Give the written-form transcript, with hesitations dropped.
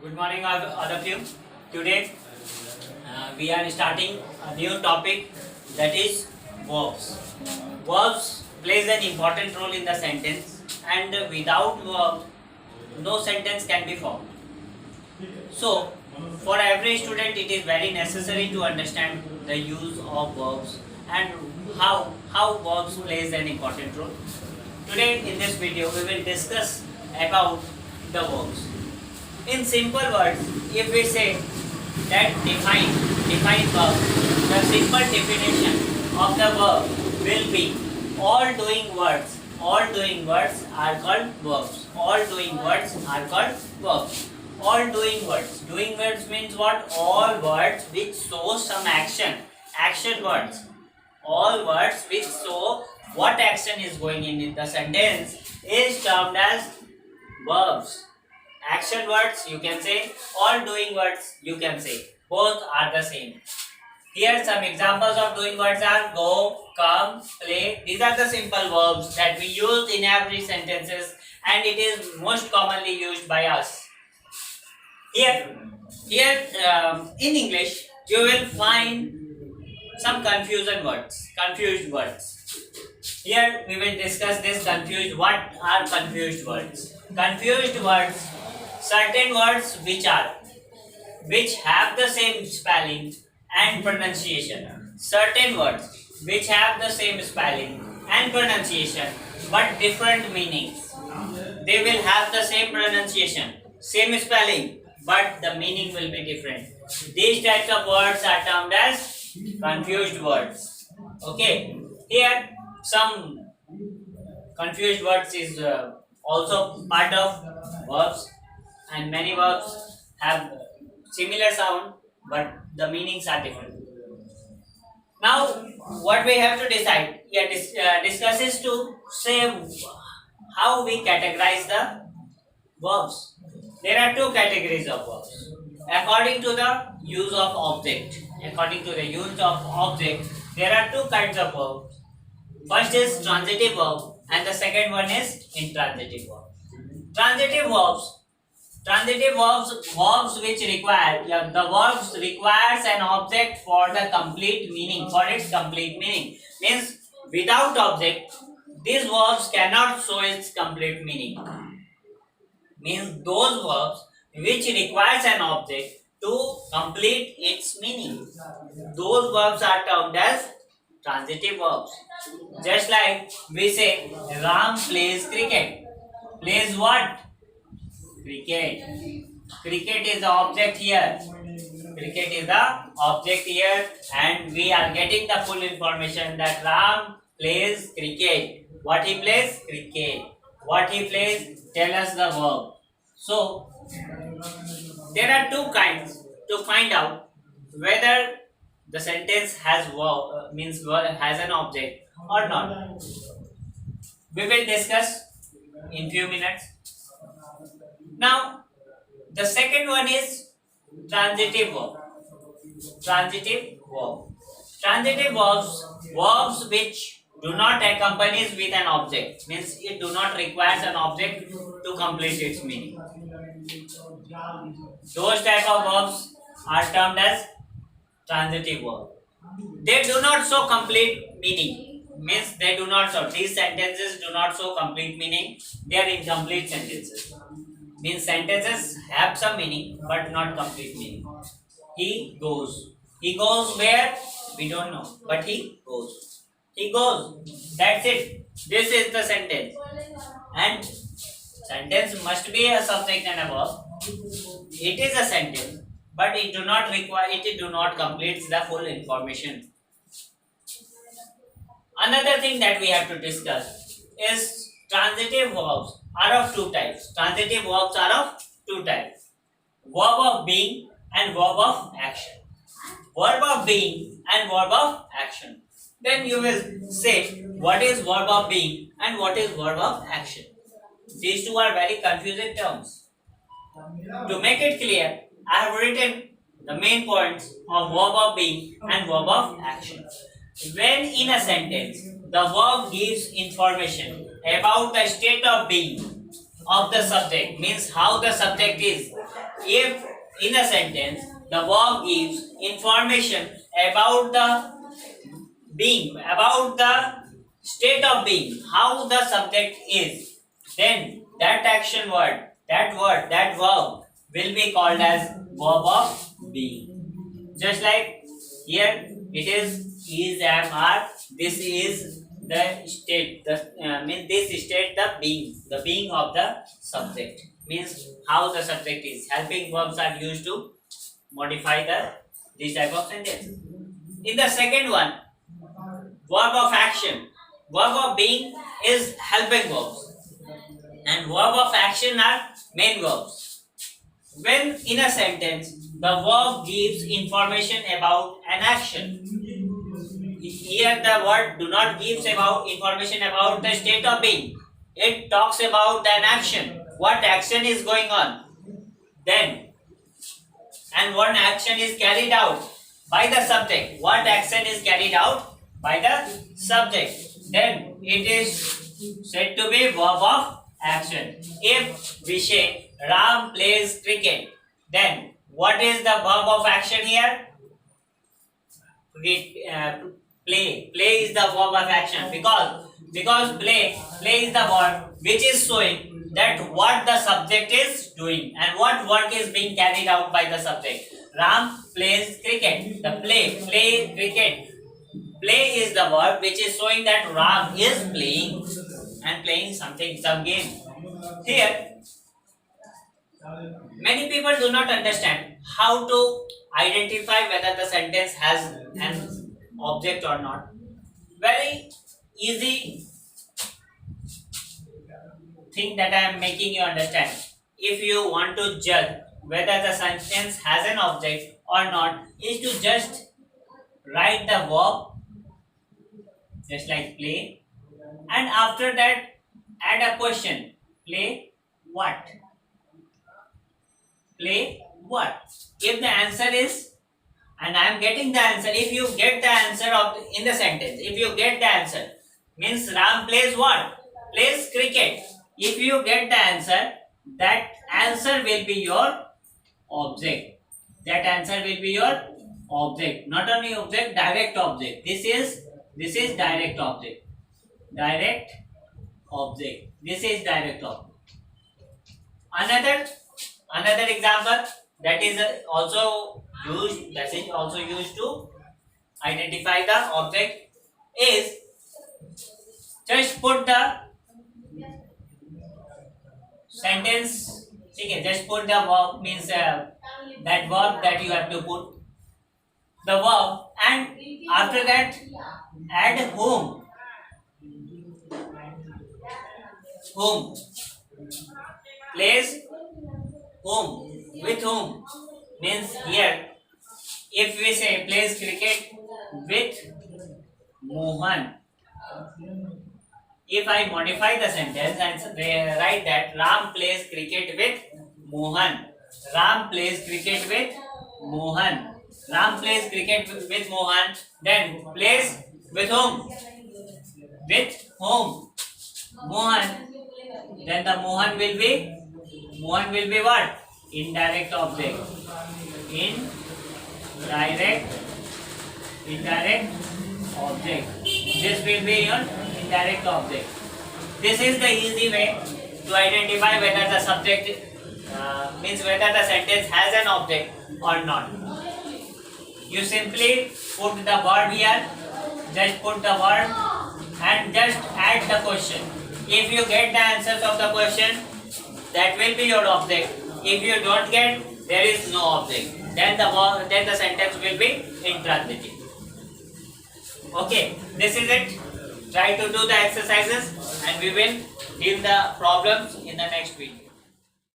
Good morning, all of you. Today we are starting a new topic, that is verbs. Verbs plays an important role in the sentence, and without verb, no sentence can be formed. So, for every student, it is very necessary to understand the use of verbs and how verbs plays an important role. Today, in this video, we will discuss about the verbs. In simple words, if we say that define verb, the simple definition of the verb will be all doing words. All doing words are called verbs. All doing words are called verbs. All doing words. Doing words means what? All words which show some action. Action words. All words which show what action is going in the sentence is termed as verbs. Action words you can say, all doing words you can say. Both are the same. Here some examples of doing words are go, come, play. These are the simple verbs that we use in every sentences, and it is most commonly used by us. Here in English you will find some confused words. Here we will discuss this confused. What are confused words? Confused words, certain words which have the same spelling and pronunciation. Certain words which have the same spelling and pronunciation but different meanings. They will have the same pronunciation, same spelling, but the meaning will be different. These types of words are termed as confused words. Okay, here some confused words is also part of verbs, and many verbs have similar sound but the meanings are different. Now what we have to decide, discuss is to say how we categorize the verbs. There are two categories of verbs according to the use of object. According to the use of object, there are two kinds of verbs. First is transitive verb and the second one is intransitive verb. Transitive verbs. Verbs which require, the verbs requires an object for the complete meaning, for its complete meaning. Means without object, these verbs cannot show its complete meaning. Means those verbs which requires an object to complete its meaning. Those verbs are termed as transitive verbs. Just like we say Ram plays cricket. Plays what? Cricket. Cricket is the object here. Cricket is the object here, and we are getting the full information that Ram plays cricket. What he plays? Cricket. What he plays? Tell us the verb. So there are two kinds to find out whether the sentence has verb, has an object or not. We will discuss in few minutes. Now the second one is transitive verb. Transitive verb. Transitive verbs which do not accompany with an object, means it do not requires an object to complete its meaning. Those type of verbs are termed as transitive verb. They do not show complete meaning, means they do not show, these sentences do not show complete meaning, they are incomplete sentences. Means sentences have some meaning but not complete meaning. He goes. He goes where? We don't know, but he goes. He goes. That's it. This is the sentence. And sentence must be a subject and a verb. It is a sentence, but it do not require, it do not complete the full information. Another thing that we have to discuss is transitive verbs are of two types. Transitive verbs are of two types. Verb of being and verb of action. Verb of being and verb of action. Then you will say what is verb of being and what is verb of action. These two are very confusing terms. To make it clear, I have written the main points of verb of being and verb of action. When in a sentence, the verb gives information about the state of being of the subject, means how the subject is, if in a sentence the verb gives information about the being, about the state of being, how the subject is, then that action word, that verb will be called as verb of being. Just like here it is, am, are. This is the state. Means this state the being of the subject. Means how the subject is. Helping verbs are used to modify this type of sentence. In the second one, verb of action. Verb of being is helping verbs, and verb of action are main verbs. When in a sentence the verb gives information about an action, here the word do not gives about information about the state of being. It talks about an action. What action is going on? Then, and one action is carried out by the subject. What action is carried out by the subject? Then it is said to be verb of action. If we say Ram plays cricket, then what is the verb of action here? Play. Play is the verb of action because play is the verb which is showing that what the subject is doing and what work is being carried out by the subject. Ram plays cricket. The play cricket. Play is the verb which is showing that Ram is playing and playing some game. Here, many people do not understand how to identify whether the sentence has an object or not. Very easy thing that I am making you understand. If you want to judge whether the sentence has an object or not, is to just write the verb, just like play, and after that add a question. Play what? Play what? If the answer is, and I am getting the answer, if you get the answer of in the sentence, if you get the answer, means Ram plays what? Plays cricket. If you get the answer, that answer will be your object. That answer will be your object. Not only object, direct object. This is direct object. Direct object. This is direct object. Another example that is also used to identify the object is just put the sentence. Okay, just put the verb, means that verb that you have to put the verb, and after that add whom. Plays whom, with whom, means here if we say plays cricket with Mohan, if I modify the sentence and write that Ram plays cricket with Mohan, Ram plays cricket with Mohan, Ram plays cricket with Mohan, then plays with whom? With whom? Mohan. Then the Mohan will be what? Indirect object. Indirect object. This will be your indirect object. This is the easy way to identify whether the subject means whether the sentence has an object or not. You simply put the word here, just put the word and just add the question. If you get the answers of the question, that will be your object. If you don't get, there is no object. Then the sentence will be intransitive. Okay, this is it. Try to do the exercises and we will deal the problems in the next video.